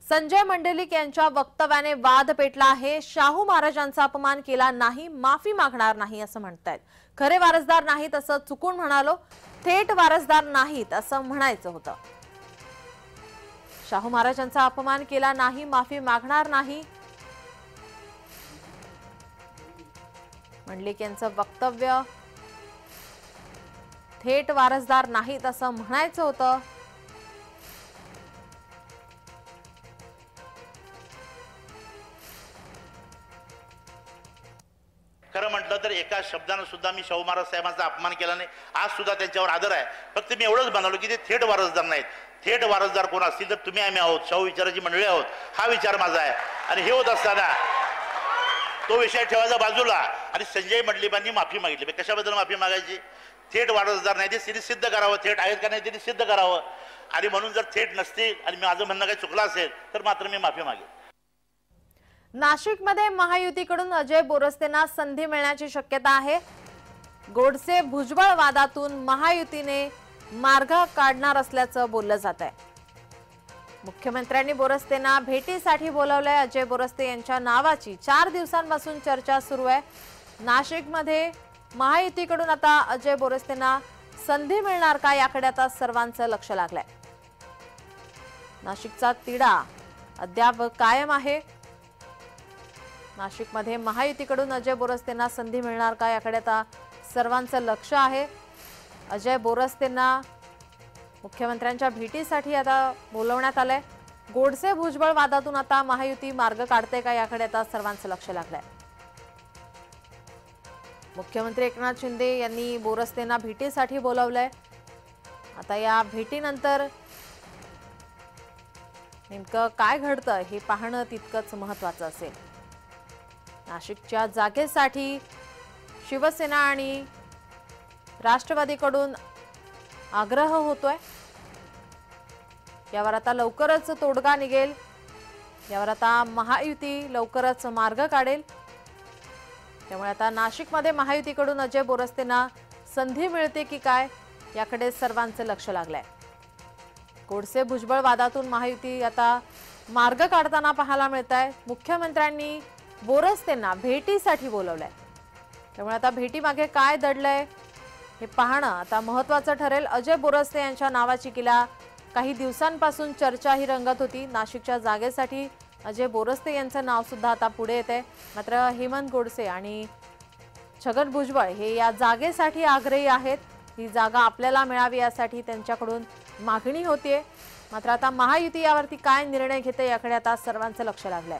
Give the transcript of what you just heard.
संजय मंडलिक यांच्या वक्तव्याने वाद पेटला आहे। शाहू महाराजांचा अपमान केला नाही, माफी मागणार नाही असं म्हणतायत। खरे वारसदार नाहीत असं चुकून म्हणालो, थेट वारसदार नाहीत असं म्हणायचं होतं। शाहू महाराजांचा अपमान केला नाही, माफी मागणार नाही। मंडलिक यांचं वक्तव्य थेट वारसदार नाहीत असं म्हणायचं होतं। खरं म्हटलं तर एका शब्दाने सुद्धा मी शाहू महाराज साहेबांचा अपमान केला नाही। आज सुद्धा त्यांच्यावर आदर आहे। फक्त मी एवढंच म्हणालो की ते थेट वारसदार नाहीत। थेट वारसदार कोण असतील तर तुम्ही आम्ही आहोत, शाहू विचाराची मंडळी आहोत, हा विचार माझा आहे। आणि हे होत असताना तो विषय ठेवायचा बाजूला आणि संजय मंडलिकांनी माफी मागितली। कशाबद्दल माफी मागायची? थेट वारसदार नाही ते सिद्ध करावं, थेट आहेत का नाही ते सिद्ध करावं। आणि म्हणून जर थेट नसतील आणि माझं म्हणणं काही चुकलं असेल तर मात्र मी माफी मागेन। नाशिकमध्ये महायुतीकडून अजय बोरस्तेंना संधी मिळण्याची शक्यता आहे। गोडसे भुजबळ वादातून महायुतीने मार्ग काढणार असल्याचं बोललं जात आहे। मुख्यमंत्र्यांनी बोरस्तेंना भेटीसाठी बोलावलंय। अजय बोरस्ते यांच्या नावाची 4 दिवसांपासून चर्चा सुरू आहे। नाशिकमध्ये महायुतीकडून आता अजय बोरस्तेंना संधी मिळणार का याकडे आता सर्वांचं लक्ष लागलंय। नाशिकचा तिढा अद्याप कायम आहे। नाशिकमध्ये महायुतीकडून अजय बोरस्तेंना संधी मिळणार का याकडे आता सर्वांचं लक्ष आहे। अजय बोरस्तेंना मुख्यमंत्र्यांच्या भेटीसाठी आता बोलवण्यात आलंय। गोडसे भुजबळ वादातून आता महायुती मार्ग काढते का याकडे आता सर्वांचं लक्ष लागलंय। मुख्यमंत्री एकनाथ शिंदे यांनी बोरस्तेंना भेटीसाठी बोलावलंय। आता या भेटीनंतर नेमकं काय घडतं हे पाहणं तितकंच महत्त्वाचं असेल। नाशिकच्या जागेसाठी शिवसेना आणि राष्ट्रवादीकडून आग्रह होतोय। यावर आता लवकरच तोडगा निघेल। यावर आता महायुती लवकरच मार्ग काढेल। त्यामुळे आता नाशिकमध्ये महायुतीकडून अजय बोरस्तेंना संधी मिळते की काय याकडे सर्वांचं लक्ष लागलंय। गोडसे भुजबळ वादातून महायुती आता मार्ग काढताना पाहायला मिळतंय। मुख्यमंत्र्यांनी बोरस्तेंना भेटीसाठी बोलवलंय। त्यामुळे आता भेटीमागे काय दडलंय हे पाहणं आता महत्त्वाचं ठरेल। अजय बोरस्ते यांच्या नावाची गेल्या काही दिवसांपासून चर्चा ही रंगत होती। नाशिकच्या जागेसाठी अजय बोरस्ते यांचं नाव सुद्धा आता पुढे येतंय। मात्र हेमंत गोडसे आणि छगन भुजबळ हे या जागेसाठी आग्रही आहेत। ही जागा आपल्याला मिळावी यासाठी त्यांच्याकडून मागणी होतीये। मात्र आता महायुती यावरती काय निर्णय घेते याकडे आता सर्वांचं लक्ष लागलंय।